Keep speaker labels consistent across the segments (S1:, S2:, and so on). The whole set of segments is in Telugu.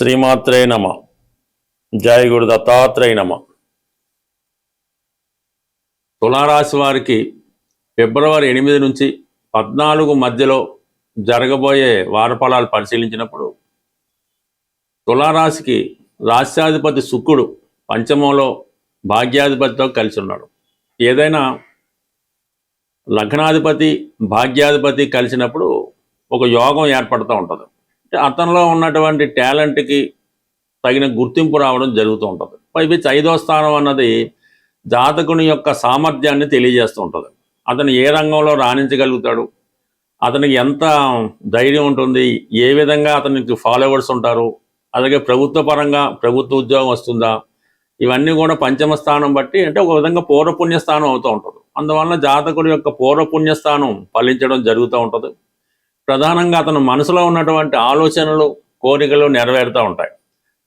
S1: శ్రీమాత్రే నమ. జయ గురు దత్తాత్రేయ నమ. తులారాశి వారికి ఫిబ్రవరి 8 నుంచి 14 మధ్యలో జరగబోయే వారఫలాలు పరిశీలించినప్పుడు తులారాశికి రాశ్యాధిపతి శుక్రుడు పంచమంలో భాగ్యాధిపతితో కలిసి ఉన్నాడు. ఏదైనా లగ్నాధిపతి భాగ్యాధిపతి కలిసినప్పుడు ఒక యోగం ఏర్పడుతూ ఉంటుంది. అతనిలో ఉన్నటువంటి టాలెంట్కి తగిన గుర్తింపు రావడం జరుగుతూ ఉంటుంది. పైపించి 5వ స్థానం అన్నది జాతకుని యొక్క సామర్థ్యాన్ని తెలియజేస్తూ ఉంటుంది. అతను ఏ రంగంలో రాణించగలుగుతాడు, అతనికి ఎంత ధైర్యం ఉంటుంది, ఏ విధంగా అతనికి ఫాలోవర్స్ ఉంటారు, అలాగే ప్రభుత్వ పరంగా ప్రభుత్వ ఉద్యోగం వస్తుందా, ఇవన్నీ కూడా పంచమ స్థానం బట్టి అంటే ఒక విధంగా పూర్వపుణ్యస్థానం అవుతూ ఉంటుంది. అందువలన జాతకుడి యొక్క పూర్వపుణ్యస్థానం ఫలించడం జరుగుతూ ఉంటుంది. ప్రధానంగా అతను మనసులో ఉన్నటువంటి ఆలోచనలు కోరికలు నెరవేరుతూ ఉంటాయి.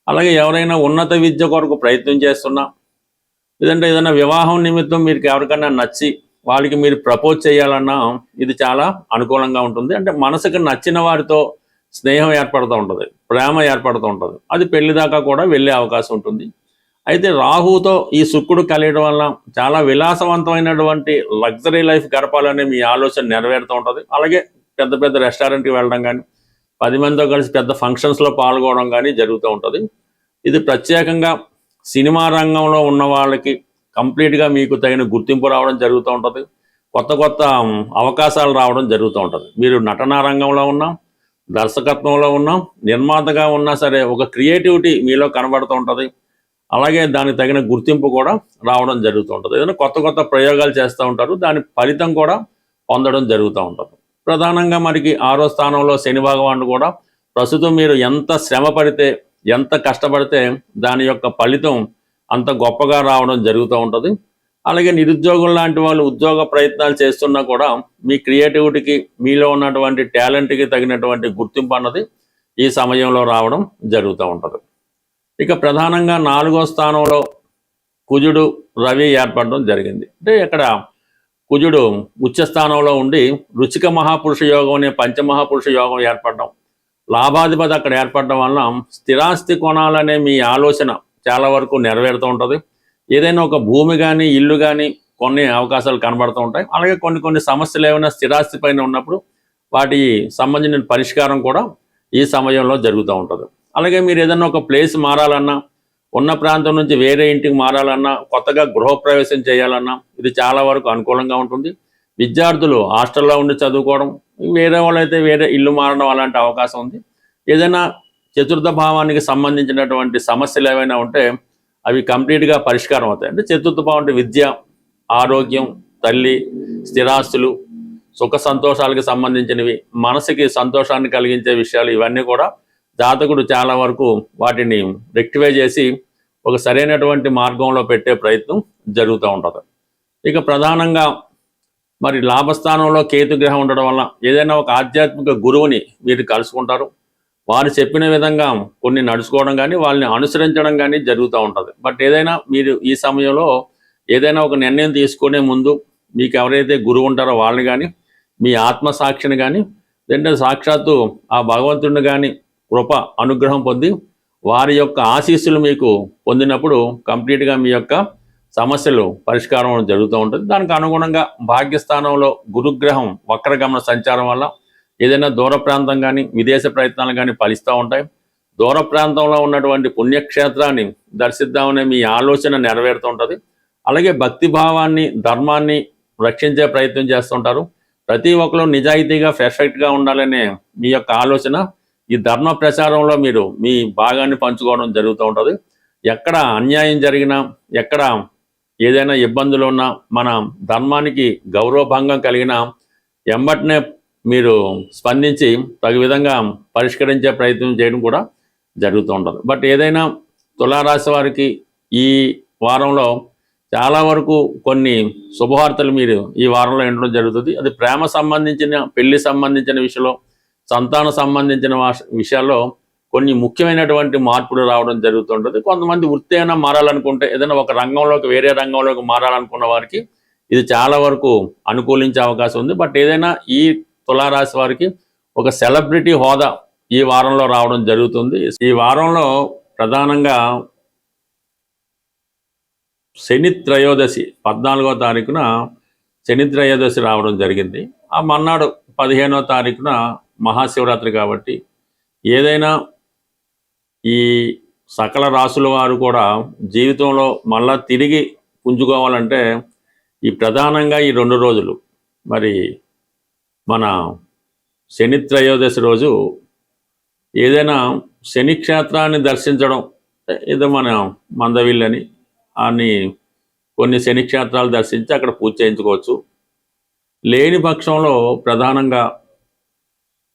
S1: అలాగే ఎవరైనా ఉన్నత విద్య కొరకు ప్రయత్నం చేస్తున్నా, లేదంటే ఏదైనా వివాహం నిమిత్తం మీరు ఎవరికైనా నచ్చి వాళ్ళకి మీరు ప్రపోజ్ చేయాలన్నా ఇది చాలా అనుకూలంగా ఉంటుంది. అంటే మనసుకు నచ్చిన వారితో స్నేహం ఏర్పడుతూ ఉంటుంది, ప్రేమ ఏర్పడుతూ ఉంటుంది. అది పెళ్లి దాకా కూడా వెళ్ళే అవకాశం ఉంటుంది. అయితే రాహుతో ఈ శుక్రుడు కలియడం వల్ల చాలా విలాసవంతమైనటువంటి లగ్జరీ లైఫ్ గడపాలనే మీ ఆలోచన నెరవేరుతూ ఉంటుంది. అలాగే పెద్ద పెద్ద రెస్టారెంట్కి వెళ్ళడం కానీ, 10 మందితో కలిసి పెద్ద ఫంక్షన్స్లో పాల్గొనడం కానీ జరుగుతూ ఉంటుంది. ఇది ప్రత్యేకంగా సినిమా రంగంలో ఉన్న వాళ్ళకి కంప్లీట్గా మీకు తగిన గుర్తింపు రావడం జరుగుతూ ఉంటుంది. కొత్త కొత్త అవకాశాలు రావడం జరుగుతూ ఉంటుంది. మీరు నటనా రంగంలో ఉన్నా, దర్శకత్వంలో ఉన్నా, నిర్మాతగా ఉన్నా సరే ఒక క్రియేటివిటీ మీలో కనబడుతూ ఉంటుంది. అలాగే దానికి తగిన గుర్తింపు కూడా రావడం జరుగుతూ ఉంటుంది. ఏదైనా కొత్త కొత్త ప్రయోగాలు చేస్తూ ఉంటారు, దాని ఫలితం కూడా పొందడం జరుగుతూ ఉంటుంది. ప్రధానంగా మనకి 6వ స్థానంలో శని భగవానుడు కూడా ప్రస్తుతం మీరు ఎంత శ్రమ పడితే, ఎంత కష్టపడితే దాని యొక్క ఫలితం అంత గొప్పగా రావడం జరుగుతూ ఉంటుంది. అలాగే నిరుద్యోగం లాంటి వాళ్ళు ఉద్యోగ ప్రయత్నాలు చేస్తున్నా కూడా మీ క్రియేటివిటీకి, మీలో ఉన్నటువంటి టాలెంట్కి తగినటువంటి గుర్తింపు అన్నది ఈ సమయంలో రావడం జరుగుతూ ఉంటుంది. ఇక ప్రధానంగా 4వ స్థానంలో కుజుడు రవి ఏర్పడడం జరిగింది. అంటే ఇక్కడ కుజుడు ఉచ్చస్థానంలో ఉండి రుచిక మహాపురుష యోగం అనే పంచమహాపురుష యోగం ఏర్పడడం, లాభాధిపతి అక్కడ ఏర్పడడం వలన స్థిరాస్తి కొనాలనే మీ ఆలోచన చాలా వరకు నెరవేరుతూ ఉంటుంది. ఏదైనా ఒక భూమి కానీ ఇల్లు కానీ కొన్ని అవకాశాలు కనబడుతూ ఉంటాయి. అలాగే కొన్ని సమస్యలు ఏమైనా స్థిరాస్తి పైన ఉన్నప్పుడు వాటి సంబంధించిన పరిష్కారం కూడా ఈ సమయంలో జరుగుతూ ఉంటుంది. అలాగే మీరు ఏదైనా ఒక ప్లేస్ మారాలన్నా, ఉన్న ప్రాంతం నుంచి వేరే ఇంటికి మారాలన్నా, కొత్తగా గృహప్రవేశం చేయాలన్నా ఇది చాలా వరకు అనుకూలంగా ఉంటుంది. విద్యార్థులు హాస్టల్లో ఉండి చదువుకోవడం, వేరే వాళ్ళైతే వేరే ఇల్లు మారడం అలాంటి అవకాశం ఉంది. ఏదైనా చతుర్థ భావానికి సంబంధించినటువంటి సమస్యలు ఏవైనా ఉంటే అవి కంప్లీట్గా పరిష్కారం అవుతాయి. అంటే చతుర్థ భావం అంటే విద్య, ఆరోగ్యం, తల్లి, స్థిరాస్తులు, సుఖ సంతోషాలకు సంబంధించినవి, మనసుకి సంతోషాన్ని కలిగించే విషయాలు ఇవన్నీ కూడా జాతకుడు చాలా వరకు వాటిని రెక్టిఫై చేసి ఒక సరైనటువంటి మార్గంలో పెట్టే ప్రయత్నం జరుగుతూ ఉంటుంది. ఇక ప్రధానంగా మరి లాభస్థానంలో కేతుగ్రహం ఉండడం వల్ల ఏదైనా ఒక ఆధ్యాత్మిక గురువుని మీరు కలుసుకుంటారు. వారు చెప్పిన విధంగా కొన్ని నడుచుకోవడం కానీ, వాళ్ళని అనుసరించడం కానీ జరుగుతూ ఉంటుంది. బట్ ఏదైనా మీరు ఈ సమయంలో ఏదైనా ఒక నిర్ణయం తీసుకునే ముందు మీకు ఎవరైతే గురువు ఉంటారో వాళ్ళని కానీ, మీ ఆత్మసాక్షిని కానీ, లేదంటే సాక్షాత్తు ఆ భగవంతుడిని కానీ కృప అనుగ్రహం పొంది వారి యొక్క ఆశీస్సులు మీకు పొందినప్పుడు కంప్లీట్గా మీ యొక్క సమస్యలు పరిష్కారం జరుగుతూ ఉంటుంది. దానికి అనుగుణంగా భాగ్యస్థానంలో గురుగ్రహం వక్రగమన సంచారం వల్ల ఏదైనా దూర ప్రాంతం కానీ, విదేశ ప్రయత్నాలు కానీ ఫలిస్తూ ఉంటాయి. దూర ప్రాంతంలో ఉన్నటువంటి పుణ్యక్షేత్రాన్ని దర్శిద్దామనే మీ ఆలోచన నెరవేరుతూ ఉంటుంది. అలాగే భక్తిభావాన్ని, ధర్మాన్ని రక్షించే ప్రయత్నం చేస్తుంటారు. ప్రతి ఒక్కరు నిజాయితీగా పర్ఫెక్ట్గా ఉండాలనే మీ యొక్క ఆలోచన ఈ ధర్మ ప్రచారంలో మీరు మీ భాగాన్ని పంచుకోవడం జరుగుతూ ఉంటుంది. ఎక్కడ అన్యాయం జరిగినా, ఎక్కడ ఏదైనా ఇబ్బందులు ఉన్నా, మన ధర్మానికి గౌరవభంగం కలిగినా ఎంబటనే మీరు స్పందించి తగు విధంగా పరిష్కరించే ప్రయత్నం చేయడం కూడా జరుగుతూ ఉంటుంది. బట్ ఏదైనా తులారాశి వారికి ఈ వారంలో చాలా వరకు కొన్ని శుభవార్తలు మీరు ఈ వారంలో వినడం జరుగుతుంది. అది ప్రేమ సంబంధించిన, పెళ్లి సంబంధించిన విషయంలో, సంతాన సంబంధించిన విషయాల్లో కొన్ని ముఖ్యమైనటువంటి మార్పులు రావడం జరుగుతుంటుంది. కొంతమంది వృత్తి అయినా మారాలనుకుంటే, ఏదైనా ఒక రంగంలోకి వేరే రంగంలోకి మారాలనుకున్న వారికి ఇది చాలా వరకు అనుకూలించే అవకాశం ఉంది. బట్ ఏదైనా ఈ తులారాశి వారికి ఒక సెలబ్రిటీ హోదా ఈ వారంలో రావడం జరుగుతుంది. ఈ వారంలో ప్రధానంగా శని త్రయోదశి 14వ తారీఖున శని త్రయోదశి రావడం జరిగింది. ఆ మన్నాడు 15వ తారీఖున మహాశివరాత్రి కాబట్టి ఏదైనా ఈ సకల రాసుల వారు కూడా జీవితంలో మళ్ళా తిరిగి పుంజుకోవాలంటే ఈ ప్రధానంగా ఈ 2 రోజులు మరి మన శని త్రయోదశి రోజు ఏదైనా శని క్షేత్రాన్ని దర్శించడం, ఏదో మన మందవిల్లని అని కొన్ని శని క్షేత్రాలు దర్శించి అక్కడ పూజ చేయించుకోవచ్చు. లేని పక్షంలో ప్రధానంగా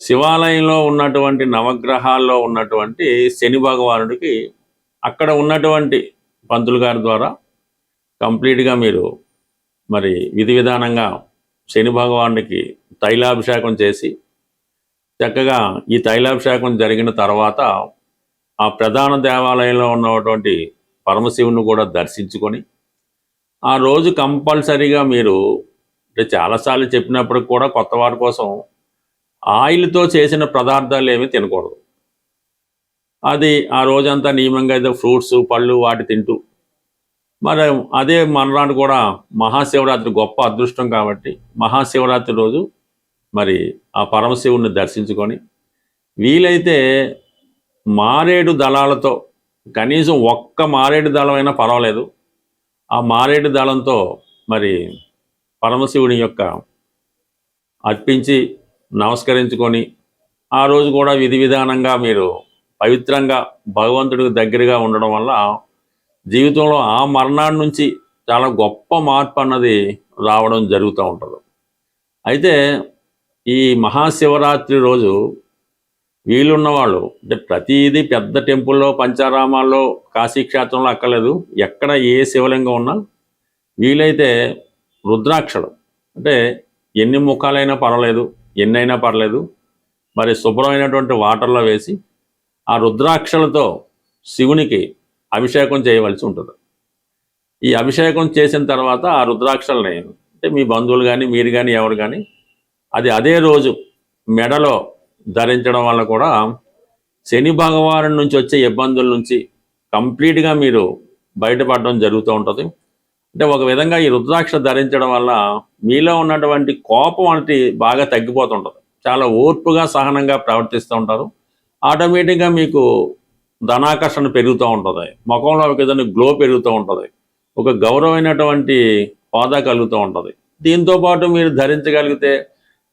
S1: శివాలయంలో ఉన్నటువంటి నవగ్రహాల్లో ఉన్నటువంటి శని భగవానుడికి అక్కడ ఉన్నటువంటి పంతులు గారి ద్వారా కంప్లీట్గా మీరు మరి విధి విధానంగా శని భగవానుడికి తైలాభిషేకం చేసి చక్కగా ఈ తైలాభిషేకం జరిగిన తర్వాత ఆ ప్రధాన దేవాలయంలో ఉన్నటువంటి పరమశివుని కూడా దర్శించుకొని ఆ రోజు కంపల్సరీగా మీరు అంటే చాలాసార్లు చెప్పినప్పుడు కూడా కొత్త వారి కోసం ఆయిల్తో చేసిన పదార్థాలు ఏమీ తినకూడదు. అది ఆ రోజంతా నియమంగా ఏదో ఫ్రూట్స్ పళ్ళు వాటి తింటూ మరి అదే మర్నాడు కూడా మహాశివరాత్రి గొప్ప అదృష్టం కాబట్టి మహాశివరాత్రి రోజు మరి ఆ పరమశివుని దర్శించుకొని వీలైతే మారేడు దళాలతో కనీసం ఒక్క మారేడు దళమైనా పర్వాలేదు, ఆ మారేడు దళంతో మరి పరమశివుని యొక్క అర్పించి నమస్కరించుకొని ఆ రోజు కూడా విధి విధానంగా మీరు పవిత్రంగా భగవంతుడికి దగ్గరగా ఉండడం వల్ల జీవితంలో ఆ మర్నాడు నుంచి చాలా గొప్ప మార్పు అన్నది రావడం జరుగుతూ ఉంటుంది. అయితే ఈ మహాశివరాత్రి రోజు వీలున్న వాళ్ళు అంటే ప్రతిదీ పెద్ద టెంపుల్లో పంచారామాల్లో కాశీక్షేత్రంలో అక్కర్లేదు, ఎక్కడ ఏ శివలింగం ఉన్నా వీలైతే రుద్రాక్షలు అంటే ఎన్ని ముఖాలైనా పర్వాలేదు, ఎన్నైనా పర్లేదు, మరి శుభ్రమైనటువంటి వాటర్లో వేసి ఆ రుద్రాక్షలతో శివునికి అభిషేకం చేయవలసి ఉంటుంది. ఈ అభిషేకం చేసిన తర్వాత ఆ రుద్రాక్షల్ని అంటే మీ బంధువులు కానీ మీరు కానీ ఎవరు కానీ అది అదే రోజు మెడలో ధరించడం వల్ల కూడా శని భగవాను నుంచి వచ్చే ఇబ్బందుల నుంచి కంప్లీట్గా మీరు బయటపడడం జరుగుతూ ఉంటుంది. అంటే ఒక విధంగా ఈ రుద్రాక్ష ధరించడం వల్ల మీలో ఉన్నటువంటి కోపం అనేది బాగా తగ్గిపోతుంటుంది. చాలా ఓర్పుగా సహనంగా ప్రవర్తిస్తూ ఉంటారు. ఆటోమేటిక్గా మీకు ధనాకర్షణ పెరుగుతూ ఉంటుంది, ముఖంలో ఒక విధంగా గ్లో పెరుగుతూ ఉంటుంది, ఒక గౌరవమైనటువంటి హోదా కలుగుతూ ఉంటుంది. దీంతోపాటు మీరు ధరించగలిగితే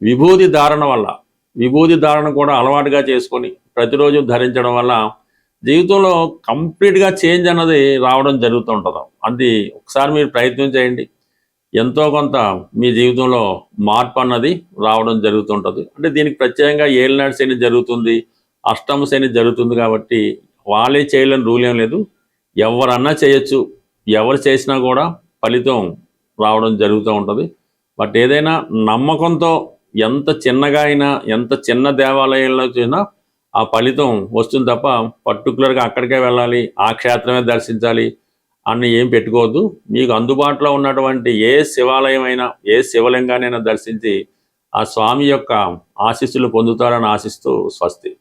S1: విభూతి ధారణ వల్ల విభూతి ధారణ కూడా అలవాటుగా చేసుకొని ప్రతిరోజు ధరించడం వల్ల జీవితంలో కంప్లీట్గా చేంజ్ అన్నది రావడం జరుగుతూ ఉంటుంది. అది ఒకసారి మీరు ప్రయత్నం చేయండి, ఎంతో కొంత మీ జీవితంలో మార్పు అన్నది రావడం జరుగుతుంటుంది. అంటే దీనికి ప్రత్యేకంగా ఏలినాడు శని జరుగుతుంది, అష్టమ శని జరుగుతుంది కాబట్టి వాళ్ళే చేయలేని రూల్ ఏం లేదు, ఎవరన్నా చేయొచ్చు, ఎవరు చేసినా కూడా ఫలితం రావడం జరుగుతూ ఉంటుంది. బట్ ఏదైనా నమ్మకంతో ఎంత చిన్నగా అయినా ఎంత చిన్న దేవాలయంలో చూసినా ఆ ఫలితం వస్తుంది తప్ప పర్టికులర్గా అక్కడికే వెళ్ళాలి, ఆ క్షేత్రమే దర్శించాలి అని ఏం పెట్టుకోవద్దు. మీకు అందుబాటులో ఉన్నటువంటి ఏ శివాలయం అయినా ఏ శివలింగానైనా దర్శించి ఆ స్వామి యొక్క ఆశీస్సులు పొందుతారని ఆశిస్తూ స్వస్తి.